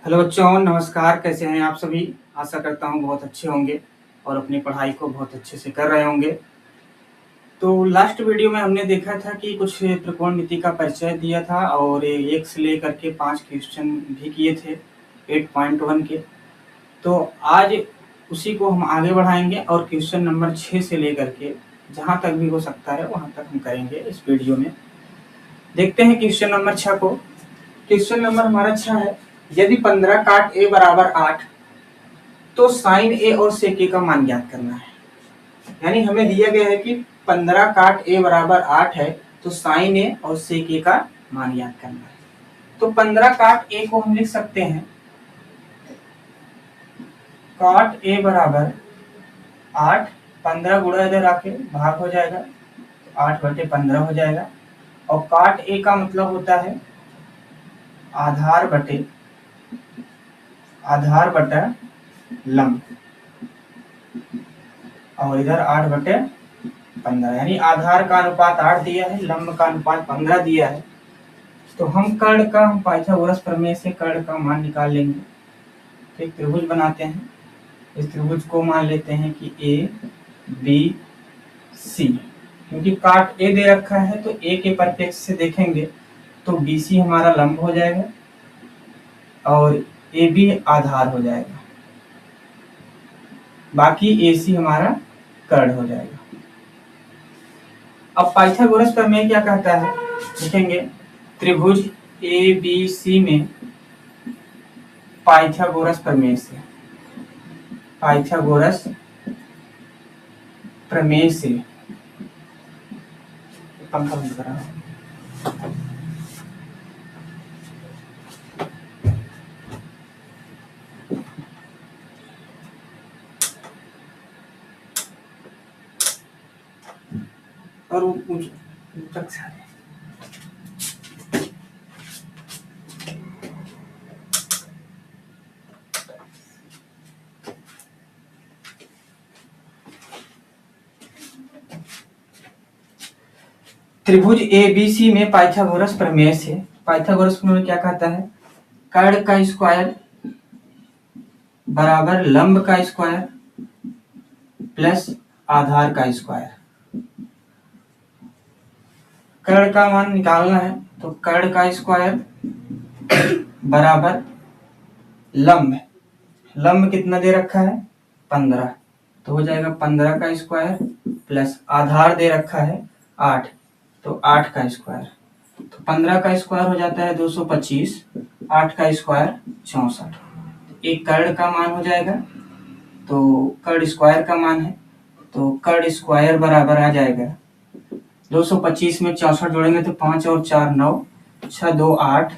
Hello बच्चों, नमस्कार। कैसे हैं आप सभी? आशा करता हूँ बहुत अच्छे होंगे और अपनी पढ़ाई को बहुत अच्छे से कर रहे होंगे। तो लास्ट वीडियो में हमने देखा था कि कुछ त्रिकोणमिति का परिचय दिया था और 1 से लेकर के 5 क्वेश्चन भी किए थे 8.1 के। तो आज उसी को हम आगे बढ़ाएंगे और क्वेश्चन नंबर 6 से लेकर के जहाँ तक भी हो सकता है वहाँ तक हम करेंगे इस वीडियो में। देखते हैं क्वेश्चन नंबर 6 को। क्वेश्चन नंबर हमारा 6 है, यदि 15 काट a बराबर 8 तो साइन ए और सेक ए का मान ज्ञात करना है। यानी हमें दिया गया है कि 15 काट a बराबर 8 है तो साइन ए और सेक ए का मान ज्ञात करना है। तो 15 काट a को हम लिख सकते हैं काट a बराबर 8, 15 गुणा इधर आके भाग हो जाएगा, 8/15 हो जाएगा। और काट a का मतलब होता है आधार बटा लंब, और इधर 8/15, यानी आधार का अनुपात 8 दिया है, लंब का अनुपात 15 दिया है। तो हम पाइथागोरस प्रमेय से कर्ण का मान निकाल लेंगे। तो एक त्रिभुज बनाते हैं, इस त्रिभुज को मान लेते हैं कि ए बी सी। क्योंकि काट ए दे रखा है तो ए के परिप्रेक्ष्य से देखेंगे तो बी सी हमारा लंब हो जाएगा और ए बी आधार हो जाएगा, बाकी ए सी हमारा कर्ण हो जाएगा। अब पाइथागोरस प्रमेय क्या कहता है लिखेंगे, त्रिभुज ए बी सी में पाइथागोरस प्रमेय से पंखा बंद करा। और ऊंचा से त्रिभुज ए बी सी में पाइथागोरस प्रमेय क्या कहता है, कर्ण का स्क्वायर बराबर लंब का स्क्वायर प्लस आधार का स्क्वायर। कर्ण का मान निकालना है तो कर्ण का स्क्वायर बराबर लंब कितना दे रखा है 15, तो हो जाएगा 15 का स्क्वायर प्लस आधार दे रखा है 8, तो 8 का स्क्वायर। तो 15 का स्क्वायर हो जाता है 225, 8 का स्क्वायर 64। एक कर्ण का मान हो जाएगा, तो कर्ण स्क्वायर का मान है, तो कर्ण स्क्वायर बराबर आ जाएगा 225 में 64 जोड़ेंगे तो 5 और 4 9, 6 2 8,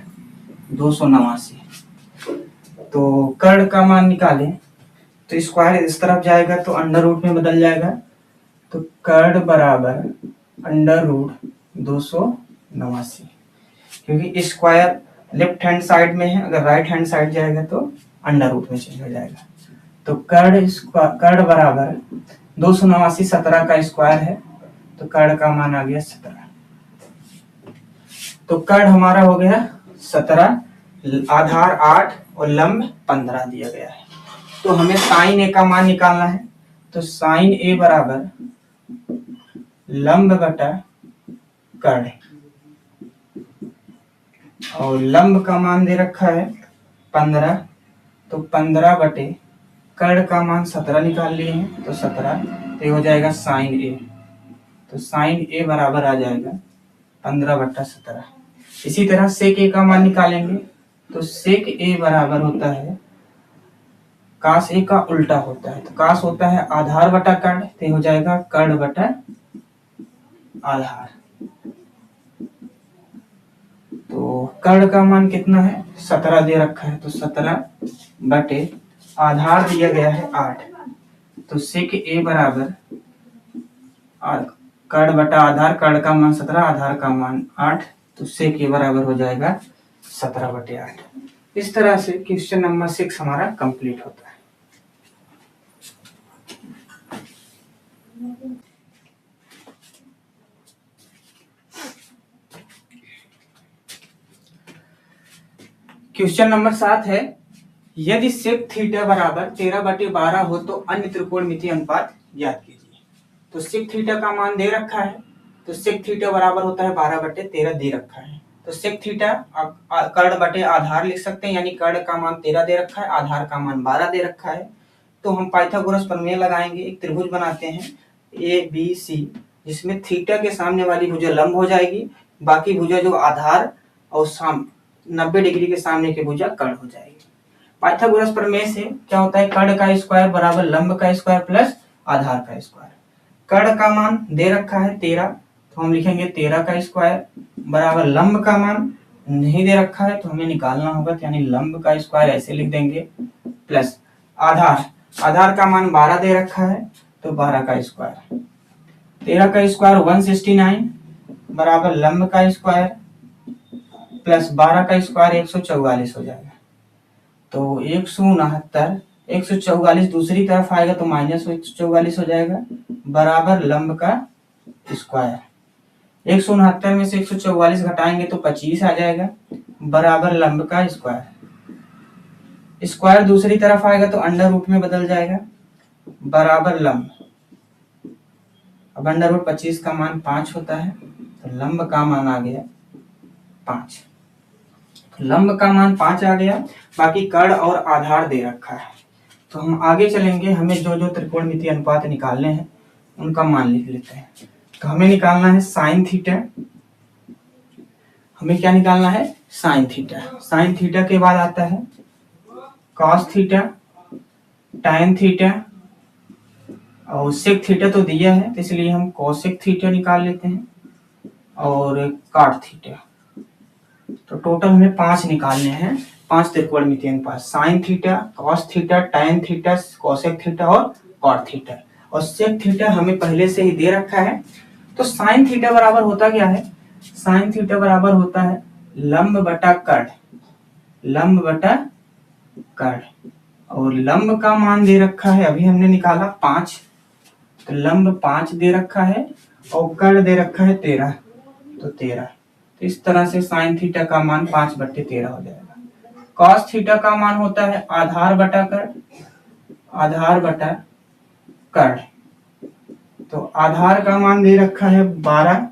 289। तो कर्ण का मान निकालें तो स्क्वायर इस तरफ जाएगा तो अंडर रूट में बदल जाएगा, तो कर्ण बराबर अंडर रूट 289, क्योंकि स्क्वायर लेफ्ट हैंड साइड में है, अगर राइट हैंड साइड जाएगा तो अंडर रूट में चेंज हो जाएगा। तो कर्ण बराबर 289, 17 का स्क्वायर है तो कर्ण का मान आ गया 17। तो कर्ण हमारा हो गया 17, आधार 8 और लंब 15 दिया गया है। तो हमें साइन ए का मान निकालना है, तो साइन ए बराबर लंब बटा कर्ण, और लंब का मान दे रखा है 15, तो 15 बटे कर्ण का मान 17 निकाल लिए हैं तो 17, तो हो जाएगा साइन ए। तो साइन ए बराबर आ जाएगा 15/17। इसी तरह सेक ए का मान निकालेंगे, तो सेक ए बराबर होता है काश ए का उल्टा होता है, तो काश होता है आधार बटा कर्ण, तो हो जाएगा कर्ण बटा आधार। तो कर्ण का मान कितना है 17 दे रखा है, तो 17 बटे आधार दिया गया है 8, तो सेक ए बराबर कर्ण बटा आधार, कर्ण का मान 17, आधार का मान 8, तो सेक ए बराबर हो जाएगा 17/8। इस तरह से क्वेश्चन नंबर 6 हमारा कंप्लीट होता है। क्वेश्चन नंबर 7 है, यदि sec थीटा बराबर 13/12 हो तो अन्य त्रिकोणमितीय अनुपात ज्ञात कीजिए। तो sec थीटा का मान दे रखा है, तो sec थीटा बराबर होता है 12/13 दे रखा है। तो sec थीटा कर्ण बटे आधार लिख सकते हैं, यानी कर्ण का मान 13 दे रखा है, आधार का मान 12 दे रखा है। तो हम पाइथागोरस प्रमेय लगाएंगे, एक त्रिभुज बनाते हैं ABC, जिसमें थीटा के सामने वाली भुजा लंब हो जाएगी, बाकी भुजा जो आधार और 90 डिग्री के सामने की भुजा कर्ण हो जाएगी। पाइथागोरस प्रमेय से क्या होता है, कर्ण का स्क्वायर बराबर लंब का स्क्वायर प्लस आधार का स्क्वायर। कर्ण का मान दे रखा है 13, तो हम लिखेंगे 13 का स्क्वायर बराबर लंब का मान नहीं दे रखा है तो हमें निकालना होगा, यानी लंब का स्क्वायर ऐसे लिख देंगे, प्लस आधार का मान 12 दे रखा है तो 12 का स्क्वायर। 13 का स्क्वायर 169 बराबर लंब का स्क्वायर प्लस 12 का स्क्वायर 144 हो जाएगा। तो 169, 144 दूसरी तरफ आएगा तो माइनस 144 हो जाएगा बराबर लंब का स्क्वायर। 169 में से 144 घटाएंगे तो 25 आ जाएगा बराबर लंब का स्क्वायर। स्क्वायर दूसरी तरफ आएगा तो अंडर रूट में बदल जाएगा बराबर लंब। अब अंडर रूट 25 का मान 5 होता है, तो लंब का मान आ गया 5। लंब का मान 5 आ गया, बाकी कर्ण और आधार दे रखा है। तो हम आगे चलेंगे, हमें जो जो त्रिकोणमितीय अनुपात निकालने हैं उनका मान लिख लेते हैं। तो हमें निकालना है साइन थीटा। हमें क्या निकालना है, साइन थीटा। साइन थीटा के बाद आता है कॉस थीटा, टैन थीटा और सेक थीटा तो दिया है तो इसलिए हम कोसेक थीटा निकाल लेते हैं और काट थीटा। तो टोटल हमें 5 निकालने हैं, 5 त्रिकोणमितीय अनुपात, sine theta, cos theta, tan theta, cosec theta और कॉट थीटा। और सेक थीटा हमें पहले से ही दे रखा है। तो साइन थीटा बराबर होता क्या है, साइन थीटा बराबर होता है लंब बटा कर्ण, लंब बटा कर्ण। और लंब का मान दे रखा है, अभी हमने निकाला 5, तो लंब 5 दे रखा है और कर्ण दे रखा है 13, तो 13। तो इस तरह से साइन थीटा का मान 5/13 हो जाएगा। कॉस थीटा का मान होता है आधार बटा कर्ण, आधार बटा कर्ण। तो आधार का मान दे रखा है 12,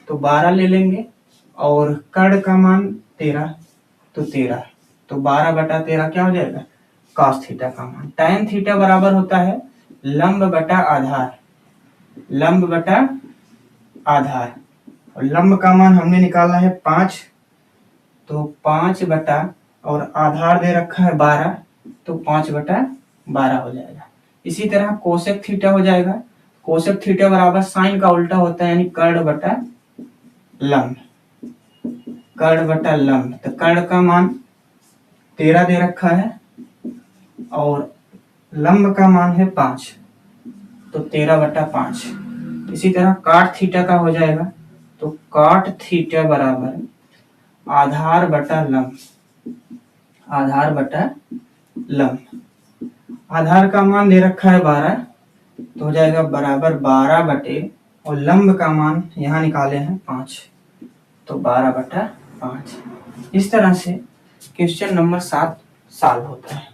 तो 12 ले लेंगे और कर्ण का मान 13, तो 13। तो 12/13 क्या हो जाएगा, कॉस थीटा का मान। टैन थीटा बराबर होता है लंब बटा आधार, लंब बटा आधार। और लंब का मान हमने निकाला है 5, तो 5 और आधार दे रखा है 12, तो 5/12 हो जाएगा। इसी तरह कोसेक थीटा हो जाएगा। कोसेक थीटा बराबर साइन का उल्टा होता है, यानी कर्ण बटा लंब, कर्ण बटा लंब। तो कर्ण का मान 13 दे रखा है और लंब का मान है 5, तो 13/5। इसी तरह काट थीटा का हो जाएगा, तो काट थीटा बराबर आधार बटा लंब, आधार बटा लंब। आधार का मान दे रखा है 12, तो हो जाएगा बराबर 12 बटे और लंब का मान यहाँ निकाले हैं 5, तो 12/5। इस तरह से क्वेश्चन नंबर 7 सॉल्व होता है।